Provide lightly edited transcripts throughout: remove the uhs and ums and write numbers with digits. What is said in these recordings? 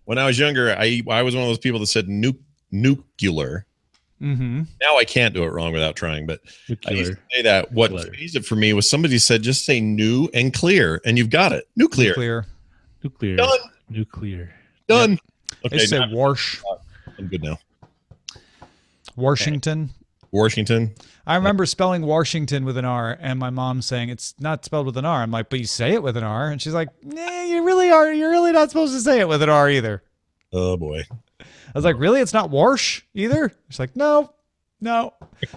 When I was younger, I was one of those people that said nuclear. Mm-hmm. Now I can't do it wrong without trying, but Nuclear. I used to say that. What changed it for me was somebody said, just say new and clear, and you've got it. Nuclear. Done. Nuclear. Done. Yep. Okay, they say wash. I'm good now. Washington. Washington. I remember spelling Washington with an R, and my mom saying it's not spelled with an R. I'm like, but you say it with an R, and she's like, nah, you really are. You're really not supposed to say it with an R either. Oh boy. I was like, really? It's not Warsh either? She's like, no. My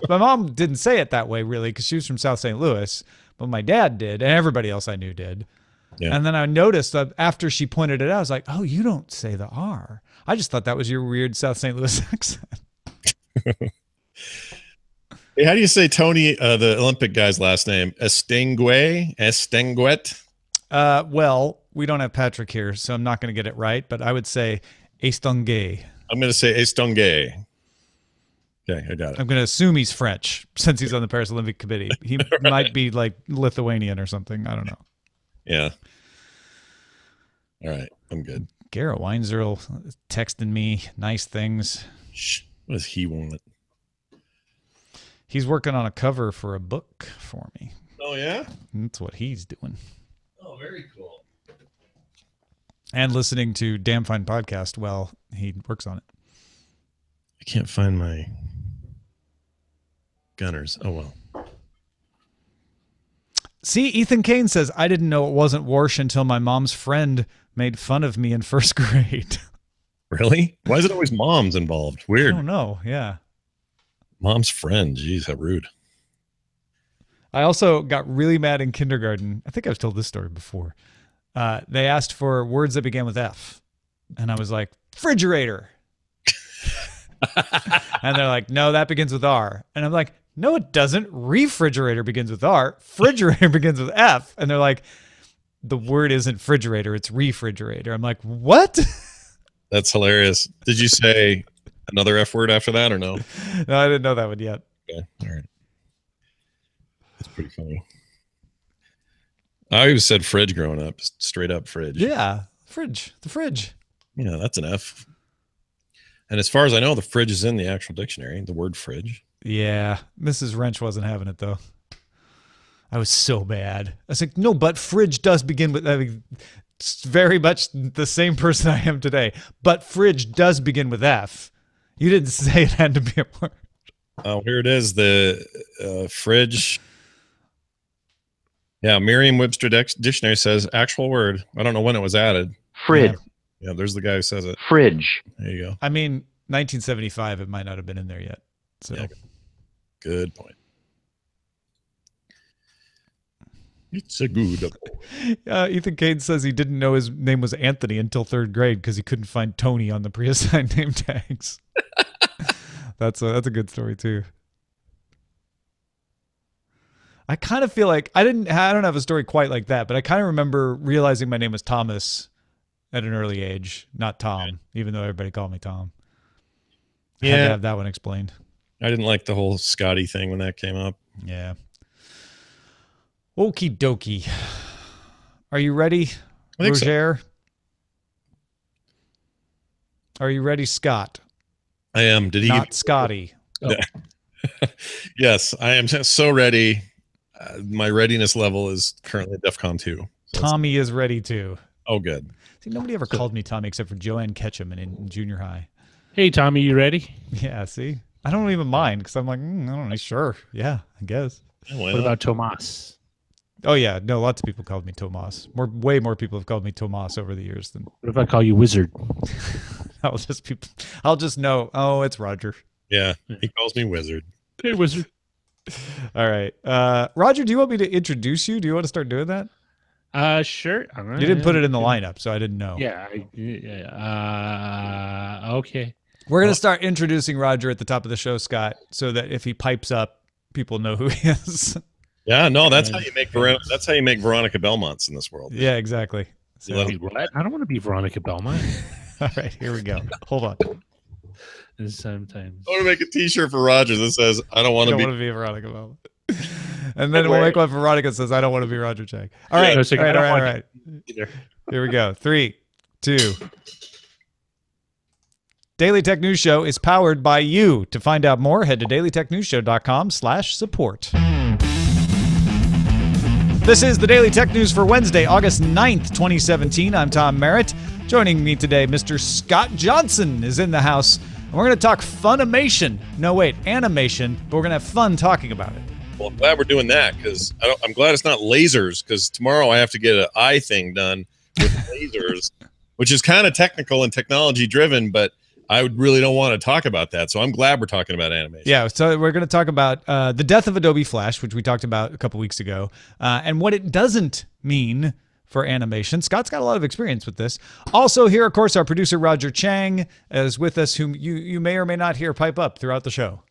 mom didn't say it that way, really, because she was from South St. Louis, but my dad did, and everybody else I knew did. Yeah. And then I noticed that after she pointed it out, I was like, oh, you don't say the R. I just thought that was your weird South St. Louis accent. Hey, how do you say Tony, the Olympic guy's last name? Estenguet? Well, we don't have Patrick here, so I'm not going to get it right, but I would say Estenguet. I'm going to say Estenguet. Okay, I got it. I'm going to assume he's French since he's on the Paris Olympic Committee. He might be like Lithuanian or something. I don't know. Yeah. All right, I'm good. Garrett Weinzerl texting me nice things. Shh. What does he want? He's working on a cover for a book for me. Oh, yeah? That's what he's doing. Oh, very cool. And listening to Damn Fine Podcast while he works on it. I can't find my gunners. Oh, well. See, Ethan Kane says, I didn't know it wasn't Warsh until my mom's friend made fun of me in first grade. Really? Why is it always moms involved? Weird. I don't know. Yeah. Mom's friend. Jeez, how rude. I also got really mad in kindergarten. I think I've told this story before. They asked for words that began with F. And I was like, refrigerator. And they're like, no, that begins with R. And I'm like, no, it doesn't. Refrigerator begins with R. Refrigerator begins with F. And they're like, the word isn't refrigerator, it's refrigerator. I'm like, what? That's hilarious. Did you say another F word after that or no? No, I didn't know that one yet. Okay. All right. That's pretty funny. I always said fridge growing up, straight up fridge. Yeah. Fridge. The fridge. Yeah, that's an F. And as far as I know, the fridge is in the actual dictionary, the word fridge. Yeah. Mrs. Wrench wasn't having it, though. I was so bad. I was like, no, but fridge does begin with, I mean, it's very much the same person I am today. But fridge does begin with F. You didn't say it had to be a word. Oh, here it is. The fridge. Yeah, Merriam-Webster dictionary says actual word. I don't know when it was added. Fridge. Yeah, there's the guy who says it. Fridge. There you go. I mean, 1975, it might not have been in there yet. So yeah, good point. It's a good point. Ethan Kane says he didn't know his name was Anthony until third grade because he couldn't find Tony on the pre-assigned name tags. That's a good story too. I kind of feel like I don't have a story quite like that, but I kind of remember realizing my name was Thomas at an early age, not Tom, even though everybody called me Tom. I had to have that one explained. I didn't like the whole Scotty thing when that came up. Yeah. Okie dokie. Are you ready, Roger? So. Are you ready, Scott? I am. Did he? Not Scotty. Oh. Yes, I am so ready. My readiness level is currently DEFCON 2. So Tommy is ready too. Oh, good. See, nobody ever called me Tommy except for Joanne Ketchum in junior high. Hey, Tommy, you ready? Yeah, see? I don't even mind because I'm like, I don't know. Sure. Yeah, I guess. What about Tomas? Oh, yeah. No, lots of people called me Tomas. Way more people have called me Tomas over the years than. What if I call you Wizard? I'll just know, oh, it's Roger. Yeah, he calls me Wizard. Hey, Wizard. All right. Roger, do you want me to introduce you? Do you want to start doing that? Sure. You didn't put it in the lineup, so I didn't know. Yeah. Okay. We're going to start introducing Roger at the top of the show, Scott, so that if he pipes up, people know who he is. Yeah, no, that's how you make Veronica Belmonts in this world. Yeah, exactly. So, what? I don't want to be Veronica Belmont. All right, here we go. Hold on. Sometimes I want to make a T-shirt for Roger that says, "I don't want to be Veronica Belmont." And then we'll make one for Veronica that says, "I don't want to be Roger Chang." All right, all right. Here we go. 3, 2. Daily Tech News Show is powered by you. To find out more, head to dailytechnewsshow.com/support. This is the Daily Tech News for Wednesday, August 9th, 2017. I'm Tom Merritt. Joining me today, Mr. Scott Johnson is in the house. And we're going to talk Funimation. No, wait, animation, but we're going to have fun talking about it. Well, I'm glad we're doing that because I'm glad it's not lasers, because tomorrow I have to get an eye thing done with lasers, which is kind of technical and technology driven, but I really don't want to talk about that. So I'm glad we're talking about animation. Yeah, so we're going to talk about the death of Adobe Flash, which we talked about a couple weeks ago, and what it doesn't mean for animation. Scott's got a lot of experience with this. Also here, of course, our producer Roger Chang is with us, whom you may or may not hear pipe up throughout the show.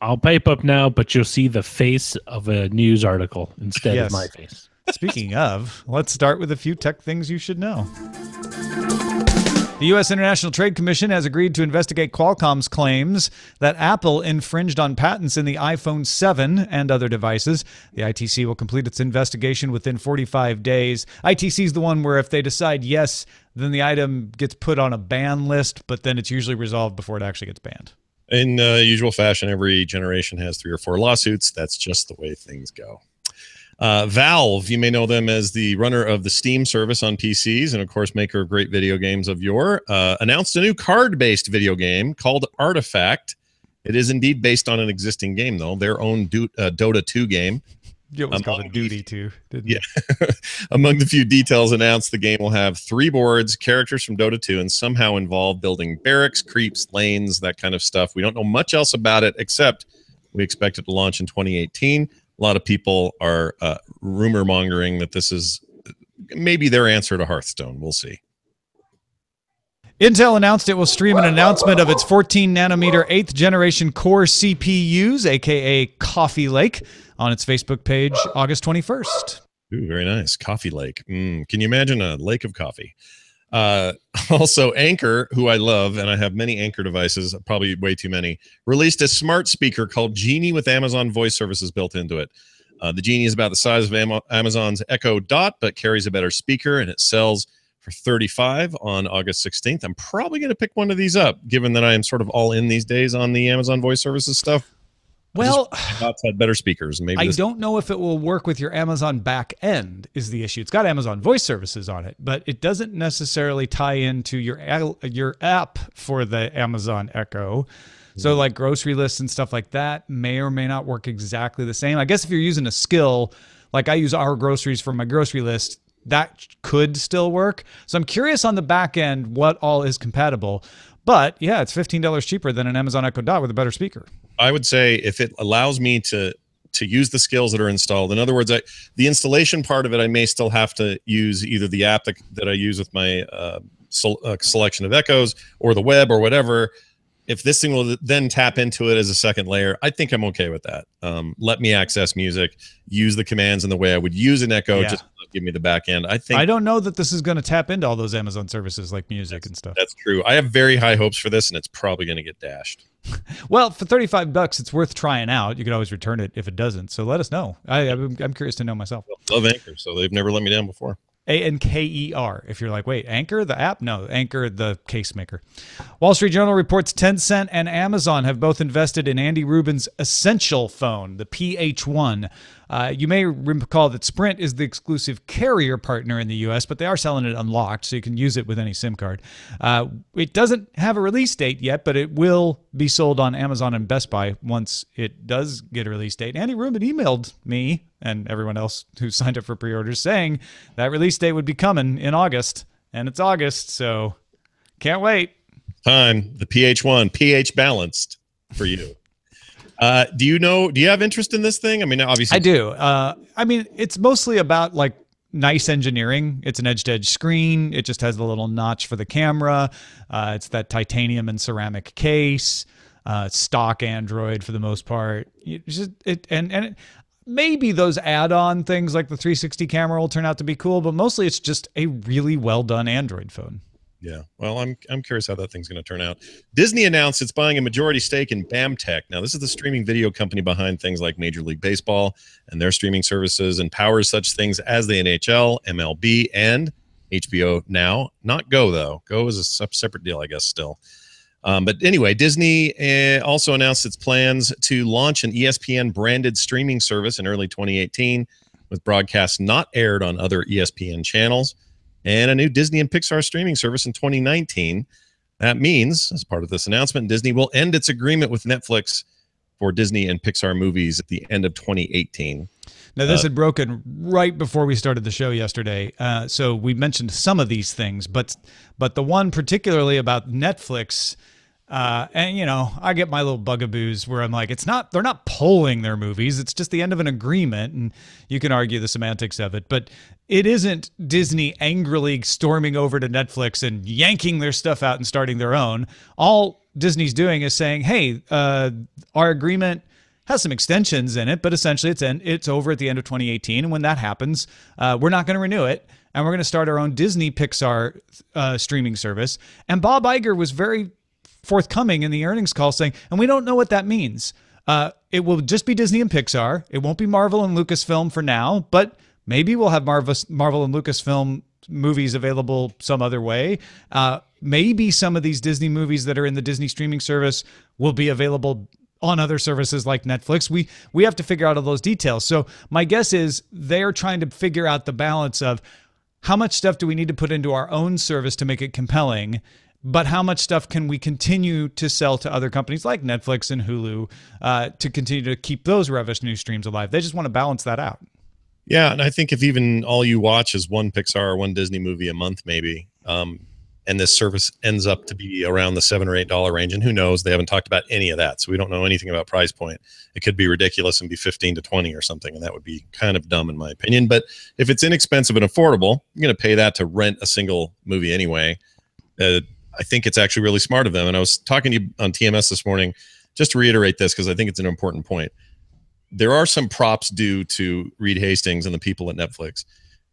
I'll pipe up now, but you'll see the face of a news article instead of my face. Speaking of, let's start with a few tech things you should know. The U.S. International Trade Commission has agreed to investigate Qualcomm's claims that Apple infringed on patents in the iPhone 7 and other devices. The ITC will complete its investigation within 45 days. ITC is the one where if they decide yes, then the item gets put on a ban list, but then it's usually resolved before it actually gets banned. In usual fashion, every generation has 3 or 4 lawsuits. That's just the way things go. Valve, you may know them as the runner of the Steam service on PCs and, of course, maker of great video games of yore, announced a new card-based video game called Artifact. It is indeed based on an existing game, though, their own Dota 2 game. You almost called it Duty, too, didn't you? Yeah. Among the few details announced, the game will have 3 boards, characters from Dota 2, and somehow involve building barracks, creeps, lanes, that kind of stuff. We don't know much else about it, except we expect it to launch in 2018. A lot of people are rumor mongering that this is maybe their answer to Hearthstone. We'll see. Intel announced it will stream an announcement of its 14-nanometer 8th generation Core CPUs, aka Coffee Lake, on its Facebook page August 21st. Ooh, very nice. Coffee Lake. Can you imagine a lake of coffee? Also, Anchor, who I love, and I have many Anchor devices, probably way too many, released a smart speaker called Genie with Amazon Voice Services built into it. The Genie is about the size of Amazon's Echo Dot, but carries a better speaker, and it sells for $35 on August 16th. I'm probably going to pick one of these up, given that I am sort of all in these days on the Amazon Voice Services stuff. Well, Dots had better speakers. Maybe I don't know if it will work with your Amazon back end is the issue. It's got Amazon Voice Services on it, but it doesn't necessarily tie into your app for the Amazon Echo. So like grocery lists and stuff like that may or may not work exactly the same. I guess if you're using a skill, like I use Our Groceries for my grocery list, that could still work. So I'm curious on the back end what all is compatible. But yeah, it's $15 cheaper than an Amazon Echo Dot with a better speaker. I would say if it allows me to use the skills that are installed, in other words, the installation part of it, I may still have to use either the app that I use with my selection of Echoes or the web or whatever. If this thing will then tap into it as a second layer, I think I'm okay with that. Let me access music, use the commands in the way I would use an Echo, just give me the back end. I don't know that this is going to tap into all those Amazon services like music and stuff. That's true. I have very high hopes for this, and it's probably going to get dashed. Well, for $35, it's worth trying out. You could always return it if it doesn't. So let us know. I'm curious to know myself. I love Anchor, so they've never let me down before. Anker. If you're like, wait, Anchor, the app? No, Anchor, the case maker. Wall Street Journal reports Tencent and Amazon have both invested in Andy Rubin's Essential phone, the PH1. You may recall that Sprint is the exclusive carrier partner in the U.S., but they are selling it unlocked, so you can use it with any SIM card. It doesn't have a release date yet, but it will be sold on Amazon and Best Buy once it does get a release date. Andy Rubin emailed me and everyone else who signed up for pre-orders saying that release date would be coming in August, and it's August, so can't wait. Time, the PH1, pH balanced for you. Do you have interest in this thing? I mean, obviously I do. I mean, it's mostly about like nice engineering. It's an edge-to-edge screen. It just has the little notch for the camera. It's that titanium and ceramic case. Stock Android for the most part. Maybe those add-on things like the 360 camera will turn out to be cool, but mostly it's just a really well-done Android phone. Yeah, well, I'm curious how that thing's going to turn out. Disney announced it's buying a majority stake in BAMTech. Now, this is the streaming video company behind things like Major League Baseball and their streaming services, and powers such things as the NHL, MLB, and HBO Now. Not Go, though. Go is a separate deal, I guess, still. But anyway, Disney also announced its plans to launch an ESPN branded streaming service in early 2018 with broadcasts not aired on other ESPN channels, and a new Disney and Pixar streaming service in 2019. That means, as part of this announcement, Disney will end its agreement with Netflix for Disney and Pixar movies at the end of 2018. Now, this had broken right before we started the show yesterday. So we mentioned some of these things, but the one particularly about Netflix, and you know, I get my little bugaboos where I'm like, they're not pulling their movies. It's just the end of an agreement, and you can argue the semantics of it, but it isn't Disney angrily storming over to Netflix and yanking their stuff out and starting their own. All Disney's doing is saying, hey, our agreement has some extensions in it, but essentially it's over at the end of 2018. And when that happens, we're not going to renew it. And we're going to start our own Disney Pixar streaming service. And Bob Iger was very forthcoming in the earnings call saying, and we don't know what that means. It will just be Disney and Pixar. It won't be Marvel and Lucasfilm for now, but maybe we'll have Marvel and Lucasfilm movies available some other way. Maybe some of these Disney movies that are in the Disney streaming service will be available on other services like Netflix. We have to figure out all those details. So my guess is they're trying to figure out the balance of how much stuff do we need to put into our own service to make it compelling, but how much stuff can we continue to sell to other companies like Netflix and Hulu to continue to keep those revenue streams alive. They just want to balance that out. Yeah, and I think if even all you watch is one Pixar or one Disney movie a month, maybe, and this service ends up to be around the $7 or $8 range, and who knows? They haven't talked about any of that, so we don't know anything about price point. It could be ridiculous and be 15 to 20 or something, and that would be kind of dumb in my opinion. But if it's inexpensive and affordable, you're going to pay that to rent a single movie anyway. I think it's actually really smart of them. And I was talking to you on TMS this morning, just to reiterate this, because I think it's an important point. There are some props due to Reed Hastings and the people at Netflix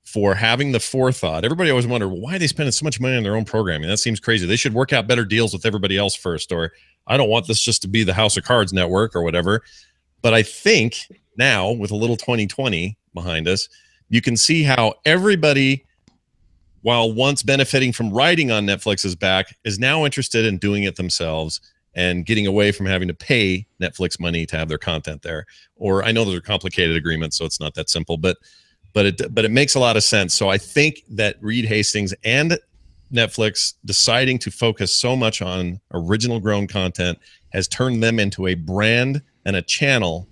for having the forethought. Everybody always wondered, well, why are they spending so much money on their own programming? That seems crazy. They should work out better deals with everybody else first, or I don't want this just to be the House of Cards network or whatever. But I think now, with a little 2020 behind us, you can see how everybody, while once benefiting from riding on Netflix's back, is now interested in doing it themselves and getting away from having to pay Netflix money to have their content there. Or I know those are complicated agreements, so it's not that simple, but it makes a lot of sense. So I think that Reed Hastings and Netflix deciding to focus so much on original grown content has turned them into a brand and a channel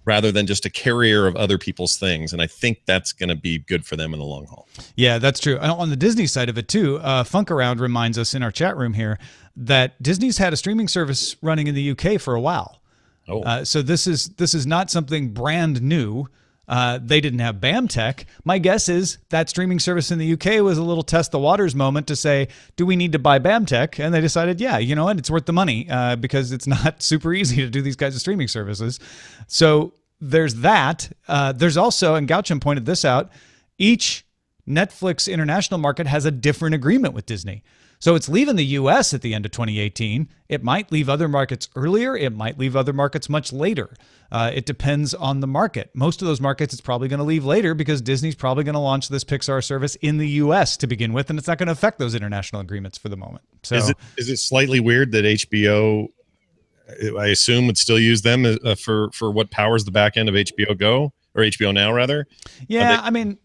rather than just a carrier of other people's things. And I think that's going to be good for them in the long haul. Yeah, that's true. And on the Disney side of it too, Funk Around reminds us in our chat room here that Disney's had a streaming service running in the UK for a while. Oh. So this is not something brand new. They didn't have BAMTech. My guess is that streaming service in the UK was a little test the waters moment to say, do we need to buy BAMTech? And they decided, yeah, you know what? It's worth the money because it's not super easy to do these kinds of streaming services. So there's that. There's also, and Gaucham pointed this out, each Netflix international market has a different agreement with Disney. So it's leaving the US at the end of 2018. It might leave other markets earlier. It might leave other markets much later. It depends on the market. Most of those markets it's probably going to leave later because Disney's probably going to launch this Pixar service in the US to begin with, and it's not going to affect those international agreements for the moment. So is it slightly weird that HBO, I assume, would still use them for what powers the back end of HBO Go, or HBO Now rather? Yeah, I mean,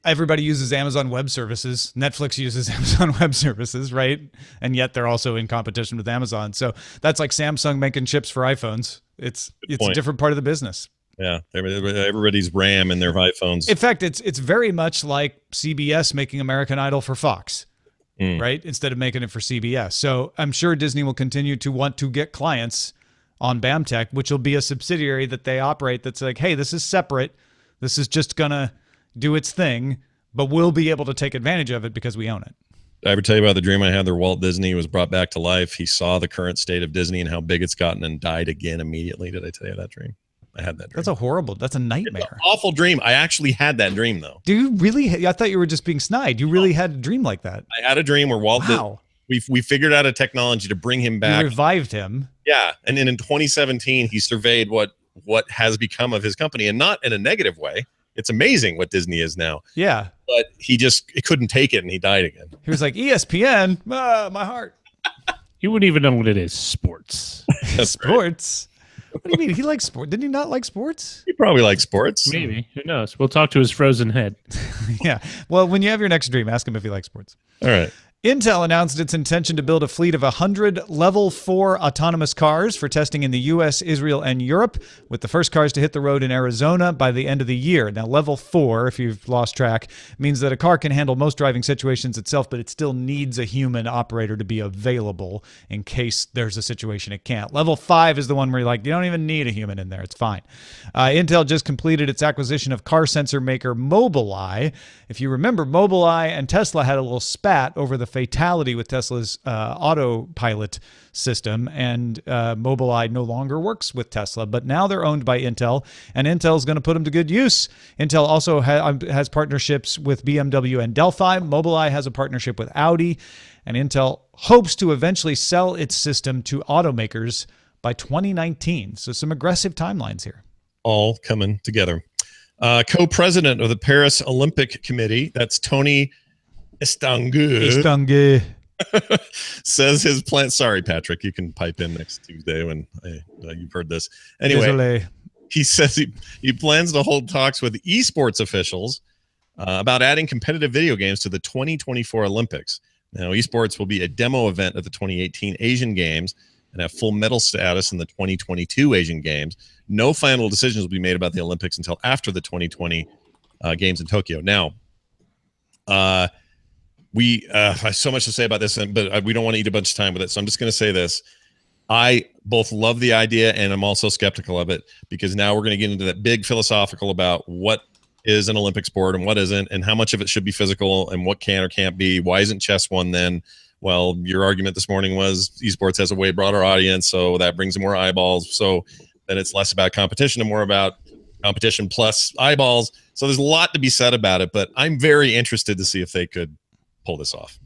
everybody uses Amazon Web Services. Netflix uses Amazon Web Services, right? And yet they're also in competition with Amazon. So that's like Samsung making chips for iPhones. It's a different part of the business. Yeah, everybody's RAM in their iPhones. In fact, it's very much like CBS making American Idol for Fox, right? Instead of making it for CBS. So I'm sure Disney will continue to want to get clients on BAMTech, which will be a subsidiary that they operate that's like, hey, this is separate. This is just going to do its thing, but we'll be able to take advantage of it because we own it. Did I ever tell you about the dream I had where Walt Disney was brought back to life? He saw the current state of Disney and how big it's gotten and died again immediately. Did I tell you that dream? I had that dream. That's a nightmare. It's an awful dream. I actually had that dream, though. Do you really? I thought you were just being snide. You really had a dream like that? I had a dream where Walt Disney, we figured out a technology to bring him back. You revived him. Yeah. And then in 2017, he surveyed what has become of his company, and not in a negative way. It's amazing what Disney is now. Yeah. But he couldn't take it, and he died again. He was like, ESPN, my heart. He wouldn't even know what it is. Sports. Sports. What do you mean? He likes sport. Didn't he not like sports? He probably likes sports. Maybe. Who knows? We'll talk to his frozen head. Yeah. Well, when you have your next dream, ask him if he likes sports. All right. Intel announced its intention to build a fleet of 100 Level 4 autonomous cars for testing in the U.S., Israel, and Europe, with the first cars to hit the road in Arizona by the end of the year. Now, Level 4, if you've lost track, means that a car can handle most driving situations itself, but it still needs a human operator to be available in case there's a situation it can't. Level 5 is the one where you're like, you don't even need a human in there. It's fine. Intel just completed its acquisition of car sensor maker Mobileye. If you remember, Mobileye and Tesla had a little spat over the fatality with Tesla's autopilot system, and Mobileye no longer works with Tesla, but now they're owned by Intel, and Intel is going to put them to good use. Intel also has partnerships with BMW and Delphi. Mobileye has a partnership with Audi, and Intel hopes to eventually sell its system to automakers by 2019. So some aggressive timelines here. All coming together. Co-president of the Paris Olympic Committee, that's Tony Estanguet, says his plan. Sorry, Patrick, you can pipe in next Tuesday when you've heard this. Anyway, désolé. He says he plans to hold talks with esports officials about adding competitive video games to the 2024 Olympics. Now, esports will be a demo event at the 2018 Asian Games and have full medal status in the 2022 Asian Games. No final decisions will be made about the Olympics until after the 2020 Games in Tokyo. Now, we have so much to say about this, but we don't want to eat a bunch of time with it. So I'm just going to say this. I both love the idea and I'm also skeptical of it, because now we're going to get into that big philosophical about what is an Olympic sport and what isn't, and how much of it should be physical and what can or can't be. Why isn't chess one then? Well, your argument this morning was esports has a way broader audience, so that brings more eyeballs. So then it's less about competition and more about competition plus eyeballs. So there's a lot to be said about it, but I'm very interested to see if they could pull this off.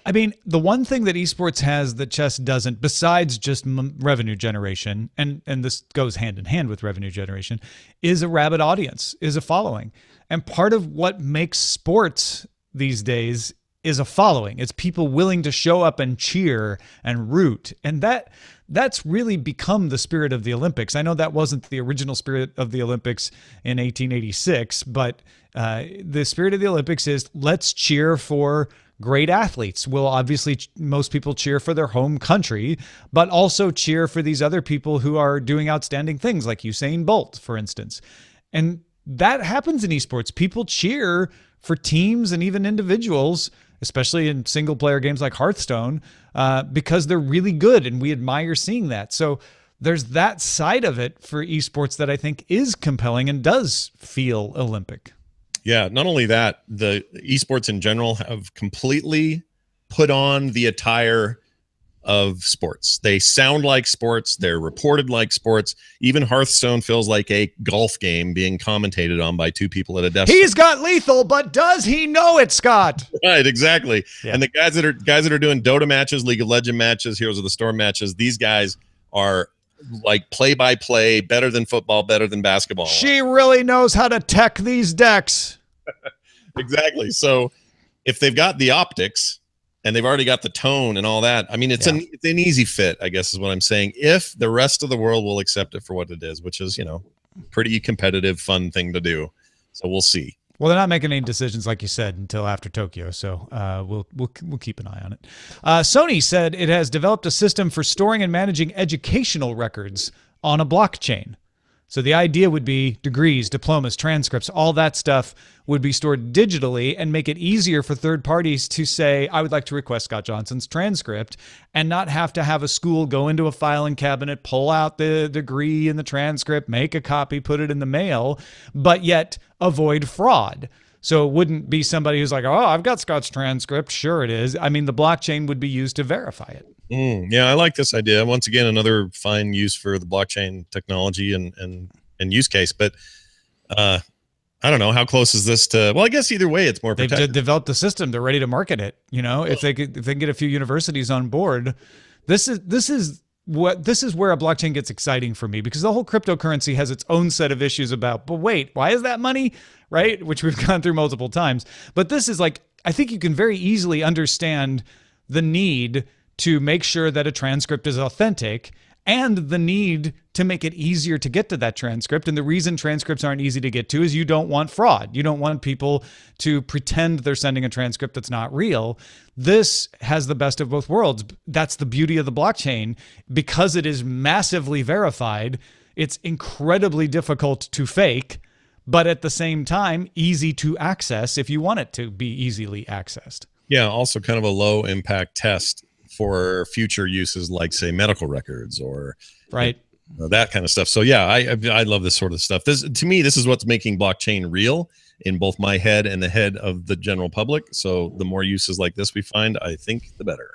I mean, the one thing that esports has that chess doesn't, besides just revenue generation, and this goes hand in hand with revenue generation, is a rabid audience, is a following. And part of what makes sports these days is a following. It's people willing to show up and cheer and root. And that's really become the spirit of the Olympics. I know that wasn't the original spirit of the Olympics in 1886, but the spirit of the Olympics is let's cheer for great athletes. Well, obviously, most people cheer for their home country, but also cheer for these other people who are doing outstanding things, like Usain Bolt, for instance. And that happens in esports. People cheer for teams and even individuals, especially in single-player games like Hearthstone, because they're really good, and we admire seeing that. So there's that side of it for esports that I think is compelling and does feel Olympic. Yeah, not only that, the esports in general have completely put on the attire of sports. They sound like sports. They're reported like sports. Even Hearthstone feels like a golf game being commentated on by two people at a desk. He's got lethal, but does he know it, Scott? Right, exactly. Yeah. And the guys that are doing Dota matches, League of Legends matches, Heroes of the Storm matches, these guys are like play-by-play, better than football, better than basketball. She really knows how to tech these decks. Exactly. So if they've got the optics and they've already got the tone and all that, I mean, it's an easy fit, I guess is what I'm saying, if the rest of the world will accept it for what it is, which is, pretty competitive, fun thing to do. So we'll see. Well, they're not making any decisions, like you said, until after Tokyo, so we'll keep an eye on it. Sony said it has developed a system for storing and managing educational records on a blockchain. So the idea would be degrees, diplomas, transcripts, all that stuff would be stored digitally and make it easier for third parties to say, I would like to request Scott Johnson's transcript, and not have to have a school go into a filing cabinet, pull out the degree and the transcript, make a copy, put it in the mail, but yet avoid fraud. So it wouldn't be somebody who's like, oh, I've got Scott's transcript. Sure it is. I mean, the blockchain would be used to verify it. Yeah, I like this idea. Once again, another fine use for the blockchain technology and use case. But I don't know, how close is this to? Well, I guess either way, it's more protected. They've developed the system. They're ready to market it. If they can get a few universities on board, this is where a blockchain gets exciting for me, because the whole cryptocurrency has its own set of issues about. But wait, why is that money? Right, which we've gone through multiple times. But this is like, I think you can very easily understand the need to make sure that a transcript is authentic, and the need to make it easier to get to that transcript. And the reason transcripts aren't easy to get to is you don't want fraud. You don't want people to pretend they're sending a transcript that's not real. This has the best of both worlds. That's the beauty of the blockchain. Because it is massively verified, it's incredibly difficult to fake, but at the same time, easy to access if you want it to be easily accessed. Yeah, also kind of a low impact test for future uses like, say, medical records or that kind of stuff. So yeah, I love this sort of stuff. To me, this is what's making blockchain real in both my head and the head of the general public. So the more uses like this we find, I think the better.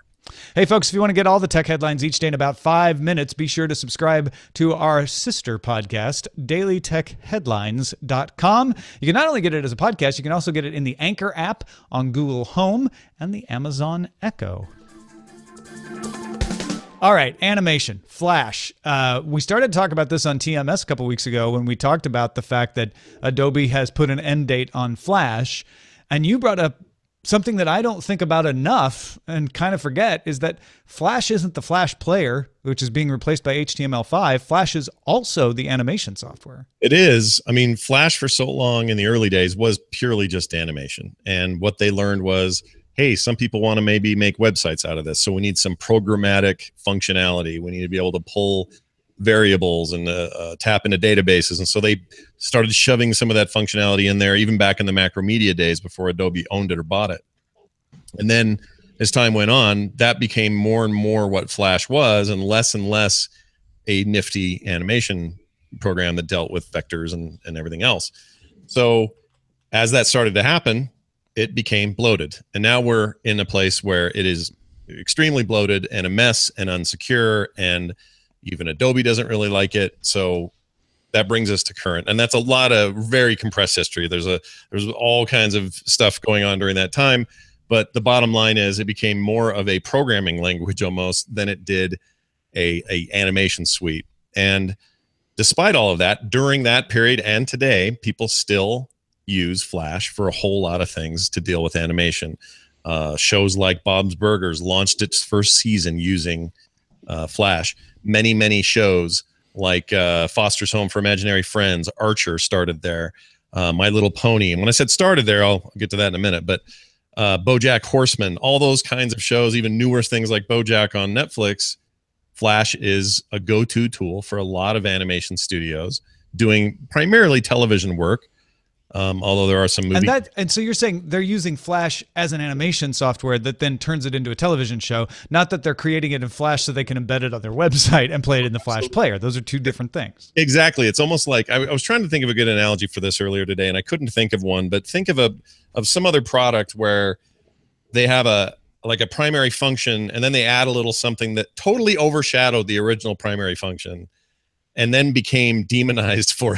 Hey folks, if you want to get all the tech headlines each day in about 5 minutes, be sure to subscribe to our sister podcast, dailytechheadlines.com. You can not only get it as a podcast, you can also get it in the Anchor app on Google Home and the Amazon Echo. All right, animation, Flash. We started to talk about this on TMS a couple weeks ago when we talked about the fact that Adobe has put an end date on Flash. And you brought up something that I don't think about enough and kind of forget, is that Flash isn't the Flash player, which is being replaced by HTML5. Flash is also the animation software. It is. I mean, Flash for so long in the early days was purely just animation. And what they learned was, hey, some people want to maybe make websites out of this. So we need some programmatic functionality. We need to be able to pull variables and tap into databases. And so they started shoving some of that functionality in there, even back in the Macromedia days before Adobe owned it or bought it. And then as time went on, that became more and more what Flash was and less a nifty animation program that dealt with vectors and everything else. So as that started to happen, it became bloated. And now we're in a place where it is extremely bloated and a mess and unsecure, and even Adobe doesn't really like it. So that brings us to current. And that's a lot of very compressed history. There's all kinds of stuff going on during that time. But the bottom line is it became more of a programming language almost than it did a animation suite. And despite all of that, during that period and today, people still use Flash for a whole lot of things to deal with animation. Shows like Bob's Burgers launched its first season using Flash. Many shows like Foster's Home for Imaginary Friends, Archer started there. My Little Pony. And when I said started there, I'll get to that in a minute, but BoJack Horseman, all those kinds of shows, even newer things like BoJack on Netflix, Flash is a go-to tool for a lot of animation studios doing primarily television work. Although there are some movies. And so you're saying they're using Flash as an animation software that then turns it into a television show, not that they're creating it in Flash so they can embed it on their website and play it in the Flash player. Those are two different things. Exactly. It's almost like I was trying to think of a good analogy for this earlier today, and I couldn't think of one, but think of some other product where they have a primary function and then they add a little something that totally overshadowed the original primary function, and then became demonized for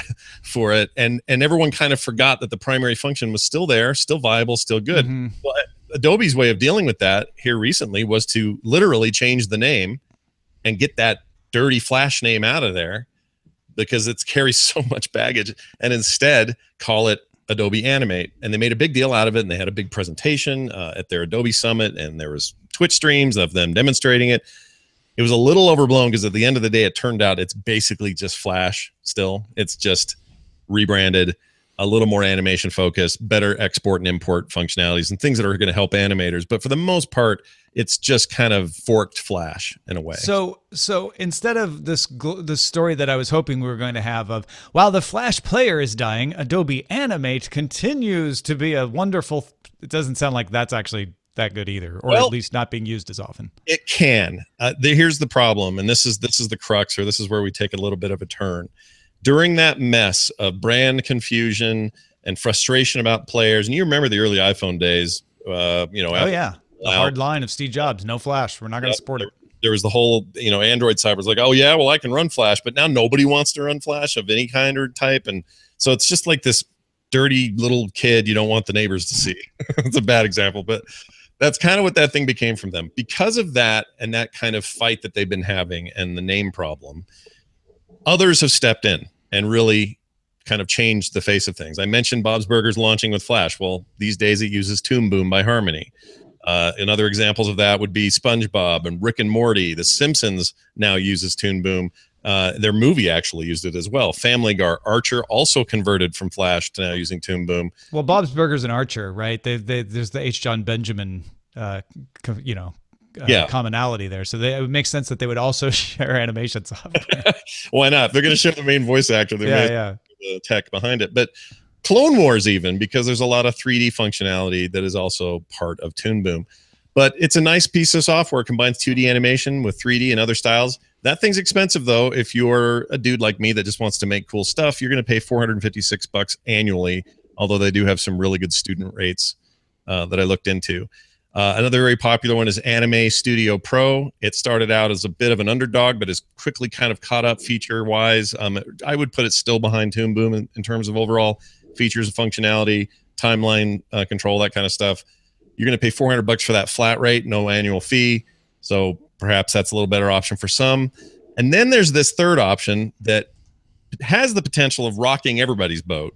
it. And everyone kind of forgot that the primary function was still there, still viable, still good. Mm-hmm. Well, Adobe's way of dealing with that here recently was to literally change the name and get that dirty Flash name out of there because it carries so much baggage, and instead call it Adobe Animate. And they made a big deal out of it, and they had a big presentation at their Adobe Summit, and there was Twitch streams of them demonstrating it. It was a little overblown because at the end of the day, it turned out it's basically just Flash still. It's just rebranded, a little more animation focused, better export and import functionalities and things that are going to help animators. But for the most part, it's just kind of forked Flash in a way. So instead of this story that I was hoping we were going to have of, while the Flash player is dying, Adobe Animate continues to be a wonderful, it doesn't sound like that's actually that good either, or at least not being used as often. It can. Here's the problem, and this is the crux, or this is where we take a little bit of a turn. During that mess of brand confusion and frustration about players, and you remember the early iPhone days, oh yeah, the hard line of Steve Jobs, no Flash, we're not going to support it. There was the whole, Android side was like, oh yeah, well I can run Flash, but now nobody wants to run Flash of any kind or type, and so it's just like this dirty little kid you don't want the neighbors to see. It's a bad example, but that's kind of what that thing became from them. Because of that and that kind of fight that they've been having and the name problem, others have stepped in and really kind of changed the face of things. I mentioned Bob's Burgers launching with Flash. Well, these days it uses Toon Boom by Harmony. And other examples of that would be SpongeBob and Rick and Morty. The Simpsons now uses Toon Boom. Their movie actually used it as well. Family Guy, Archer also converted from Flash to now using Toon Boom. Well, Bob's Burgers and Archer, right? There's the H. John Benjamin, commonality there. So it would make sense that they would also share animation software. Why not? They're going to share the main voice actor. The tech behind it. But Clone Wars even, because there's a lot of 3D functionality that is also part of Toon Boom. But it's a nice piece of software, combines 2D animation with 3D and other styles. That thing's expensive, though. If you're a dude like me that just wants to make cool stuff, you're going to pay $456 annually, although they do have some really good student rates that I looked into. Another very popular one is Anime Studio Pro. It started out as a bit of an underdog, but has quickly kind of caught up feature-wise. I would put it still behind Toon Boom in terms of overall features and functionality, timeline control, that kind of stuff. You're going to pay $400 for that flat rate, no annual fee. So perhaps that's a little better option for some. And then there's this third option that has the potential of rocking everybody's boat,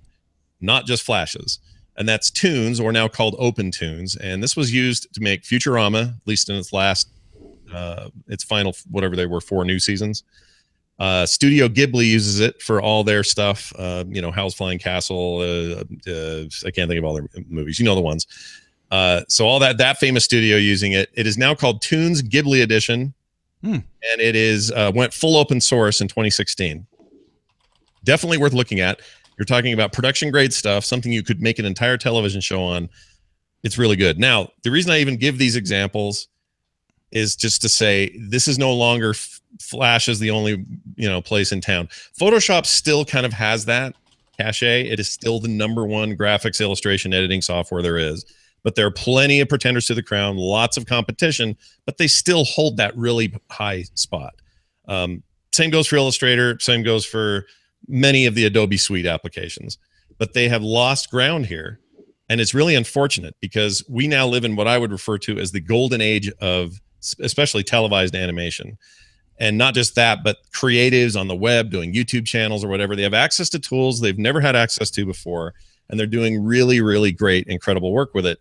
not just Flash's. And that's Toons, or now called Open Toons. And this was used to make Futurama, at least in its last, its final, whatever they were, 4 new seasons. Studio Ghibli uses it for all their stuff. Howl's Flying Castle. I can't think of all their movies. You know the ones. So all that famous studio using it. It is now called Toons Ghibli Edition, and it is went full open source in 2016. Definitely worth looking at. You're talking about production grade stuff, something you could make an entire television show on. It's really good. Now, the reason I even give these examples is just to say this is no longer Flash is the only place in town. Photoshop still kind of has that cachet. It is still the #1 graphics, illustration, editing software there is. But there are plenty of pretenders to the crown, lots of competition, but they still hold that really high spot. Same goes for Illustrator. Same goes for many of the Adobe Suite applications. But they have lost ground here. And it's really unfortunate because we now live in what I would refer to as the golden age of especially televised animation. And not just that, but creatives on the web doing YouTube channels or whatever. They have access to tools they've never had access to before. And they're doing really, really great, incredible work with it.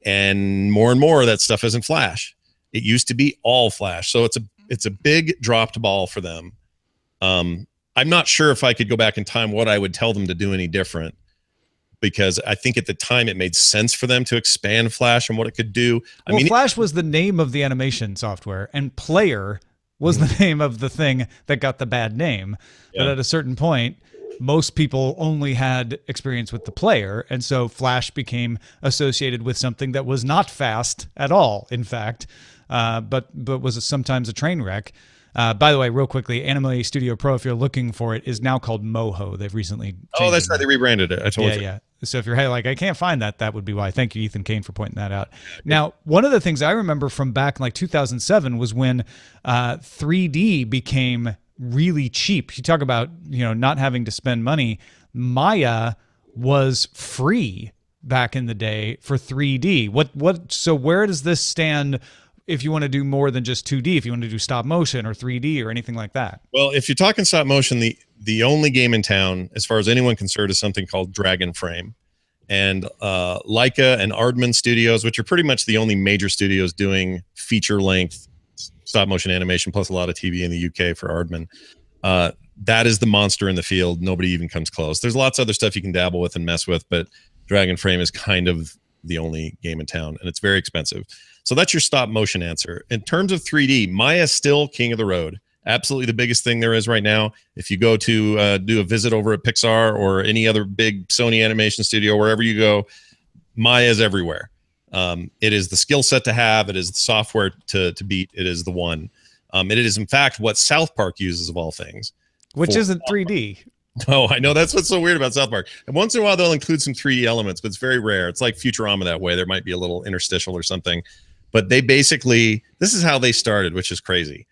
And more of that stuff isn't Flash. It used to be all Flash. So it's a big dropped ball for them. I'm not sure if I could go back in time what I would tell them to do any different, because I think at the time it made sense for them to expand Flash and what it could do. I mean, Flash was the name of the animation software, and Player was the name of the thing that got the bad name. Yeah. But at a certain point, most people only had experience with the Player, and so Flash became associated with something that was not fast at all, in fact, but was sometimes a train wreck. By the way, real quickly, Anime Studio Pro, if you're looking for it, is now called Moho. They've recently changed Oh, that's right. They rebranded it. I told you. Yeah. So if you're like, I can't find that, that would be why. Thank you, Ethan Kane, for pointing that out. Now, one of the things I remember from back in like 2007 was when 3D became really cheap. You talk about, not having to spend money. Maya was free back in the day for 3D. So where does this stand if you want to do more than just 2D, if you want to do stop motion or 3D or anything like that? Well, if you're talking stop motion, the only game in town, as far as anyone concerned, is something called Dragon Frame. And Leica and Aardman Studios, which are pretty much the only major studios doing feature-length stop motion animation, plus a lot of TV in the UK for Aardman. That is the monster in the field. Nobody even comes close. There's lots of other stuff you can dabble with and mess with, but Dragon Frame is kind of the only game in town, and it's very expensive. So that's your stop motion answer. In terms of 3D, Maya's still king of the road. Absolutely the biggest thing there is right now. If you go to do a visit over at Pixar or any other big Sony animation studio, wherever you go, Maya's everywhere. It is the skill set to have. It is the software to beat. It is the one. It is, in fact, what South Park uses of all things. Which isn't 3D. Oh, I know. That's what's so weird about South Park. And once in a while, they'll include some 3D elements, but it's very rare. It's like Futurama that way. There might be a little interstitial or something. But they basically, this is how they started, which is crazy.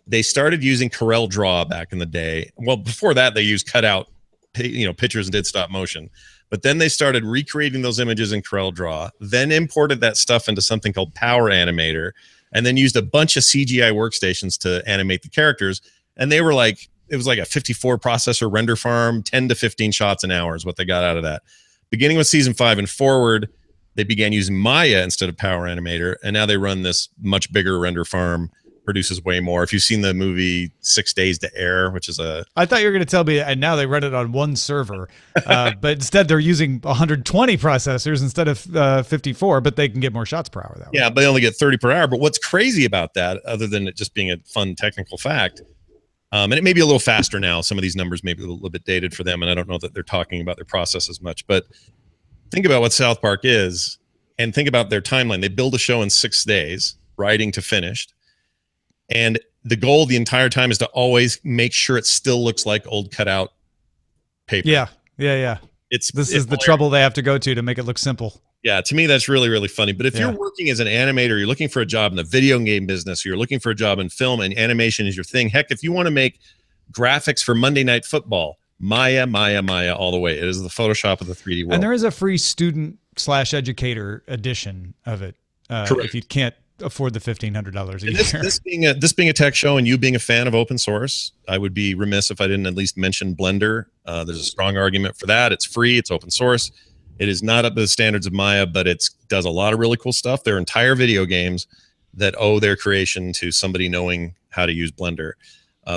They started using Corel Draw back in the day. Well, before that, they used cutout, pictures and did stop motion. But then they started recreating those images in Corel Draw, then imported that stuff into something called Power Animator, and then used a bunch of CGI workstations to animate the characters. And they were like, it was like a 54 processor render farm, 10 to 15 shots an hour is what they got out of that. Beginning with season 5 and forward, they began using Maya instead of Power Animator, and now they run this much bigger render farm, produces way more. If you've seen the movie 6 Days to Air, which is I thought you were going to tell me, and now they run it on one server, but instead they're using 120 processors instead of 54, but they can get more shots per hour that way. Yeah, they only get 30 per hour. But what's crazy about that, other than it just being a fun technical fact, and it may be a little faster now. Some of these numbers may be a little bit dated for them, and I don't know that they're talking about their process as much. But think about what South Park is, and think about their timeline. They build a show in 6 days, writing to finished. And the goal the entire time is to always make sure it still looks like old cutout paper. Yeah. This is the trouble they have to go to make it look simple. Yeah, to me, that's really, really funny. But if you're working as an animator, you're looking for a job in the video game business, or you're looking for a job in film and animation is your thing. Heck, if you want to make graphics for Monday Night Football, Maya all the way. It is the Photoshop of the 3D world. And there is a free student/educator edition of it if you can't afford the $1,500 a year. This being a tech show and you being a fan of open source, I would be remiss if I didn't at least mention Blender. There's a strong argument for that. It's free. It's open source. It is not up to the standards of Maya, but it does a lot of really cool stuff. There are entire video games that owe their creation to somebody knowing how to use Blender.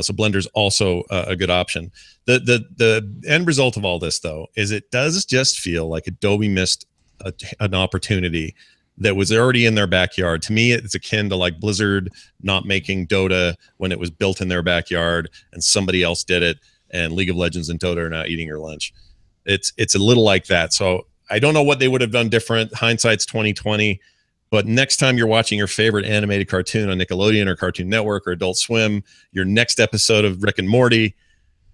So Blender's also a good option. The end result of all this, though, is it does just feel like Adobe missed an opportunity that was already in their backyard. To me, it's akin to like Blizzard not making Dota when it was built in their backyard and somebody else did it, and League of Legends and Dota are now eating your lunch. It's a little like that. So I don't know what they would have done different. Hindsight's 2020. But next time you're watching your favorite animated cartoon on Nickelodeon or Cartoon Network or Adult Swim, your next episode of Rick and Morty,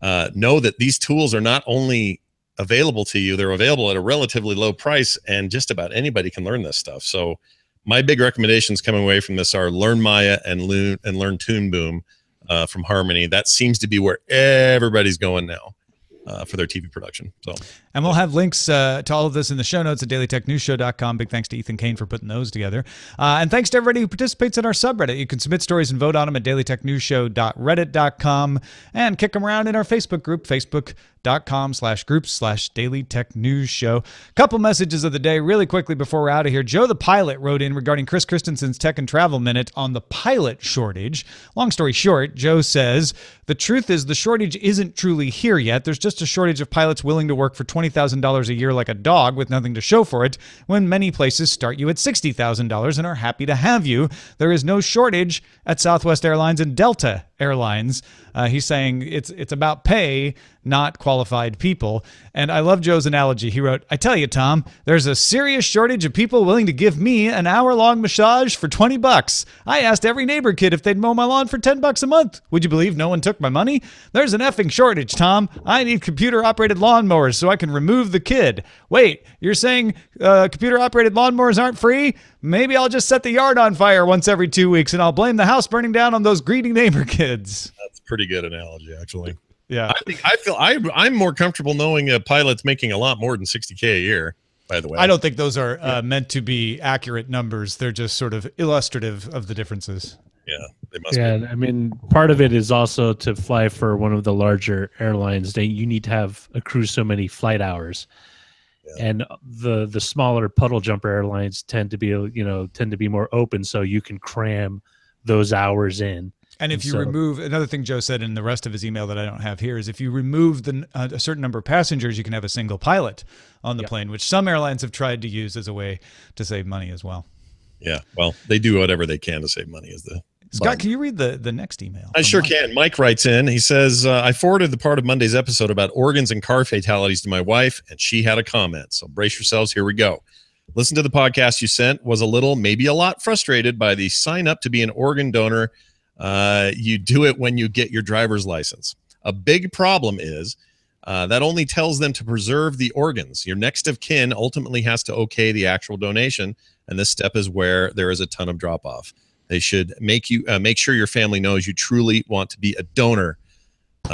know that these tools are not only available to you, they're available at a relatively low price, and just about anybody can learn this stuff. So my big recommendations coming away from this are learn Maya and learn Toon Boom from Harmony. That seems to be where everybody's going now for their TV production. And we'll have links to all of this in the show notes at dailytechnewsshow.com. Big thanks to Ethan Kane for putting those together. And thanks to everybody who participates in our subreddit. You can submit stories and vote on them at dailytechnewsshow.reddit.com and kick them around in our Facebook group, facebook.com/groups/dailytechnewsshow. Couple messages of the day really quickly before we're out of here. Joe the Pilot wrote in regarding Chris Christensen's Tech and Travel Minute on the pilot shortage. Long story short, Joe says, the truth is the shortage isn't truly here yet. There's just a shortage of pilots willing to work for $20,000 a year like a dog with nothing to show for it, when many places start you at $60,000 and are happy to have you. There is no shortage at Southwest Airlines and Delta Airlines. He's saying it's about pay, not qualified people. And I love Joe's analogy. He wrote, I tell you, Tom, there's a serious shortage of people willing to give me an hour-long massage for $20. I asked every neighbor kid if they'd mow my lawn for $10 a month. Would you believe no one took my money? There's an effing shortage, Tom. I need computer-operated lawnmowers so I can remove the kid. Wait, you're saying computer-operated lawnmowers aren't free? Maybe I'll just set the yard on fire once every 2 weeks and I'll blame the house burning down on those greedy neighbor kids. That's a pretty good analogy, actually. Yeah. I'm more comfortable knowing a pilot's making a lot more than $60K a year, by the way. I don't think those are meant to be accurate numbers. They're just sort of illustrative of the differences. Yeah, they must be. I mean, part of it is also to fly for one of the larger airlines. You need to have accrue so many flight hours. Yeah. And the smaller puddle jumper airlines tend to be more open, so you can cram those hours in. And if you remove, another thing Joe said in the rest of his email that I don't have here is if you remove a certain number of passengers, you can have a single pilot on the plane, which some airlines have tried to use as a way to save money as well. Yeah, well, they do whatever they can to save money. Scott, can you read the next email? I sure can. Mike writes in. He says, I forwarded the part of Monday's episode about organs and car fatalities to my wife, and she had a comment. So brace yourselves. Here we go. Listen to the podcast you sent. Was a little, maybe a lot frustrated by the sign up to be an organ donor. You do it when you get your driver's license. A big problem is that only tells them to preserve the organs. Your next of kin ultimately has to okay the actual donation, and this step is where there is a ton of drop-off. They should make sure your family knows you truly want to be a donor,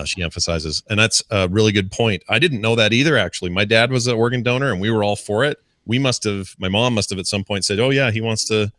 she emphasizes. And that's a really good point. I didn't know that either, actually. My dad was an organ donor, and we were all for it. My mom must have at some point said, oh, yeah, he wants to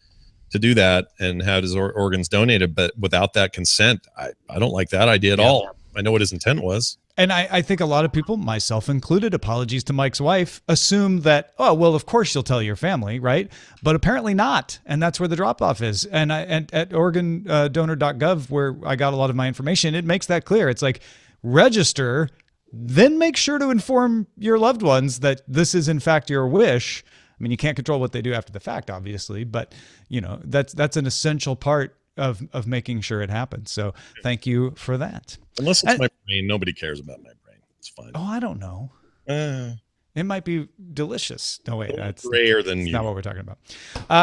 do that and have his organs donated. But without that consent, I don't like that idea at all. I know what his intent was. And I think a lot of people, myself included, apologies to Mike's wife, assume that, oh, well, of course you'll tell your family, right? But apparently not. And that's where the drop-off is. And at OregonDonor.gov, where I got a lot of my information, it makes that clear. It's like, register, then make sure to inform your loved ones that this is, in fact, your wish. I mean, you can't control what they do after the fact, obviously, but, you know, that's an essential part of making sure it happens. So thank you for that. Unless it's my brain, nobody cares about my brain. It's fine. Oh, I don't know. It might be delicious. No, wait, that's grayer than you. Not what we're talking about.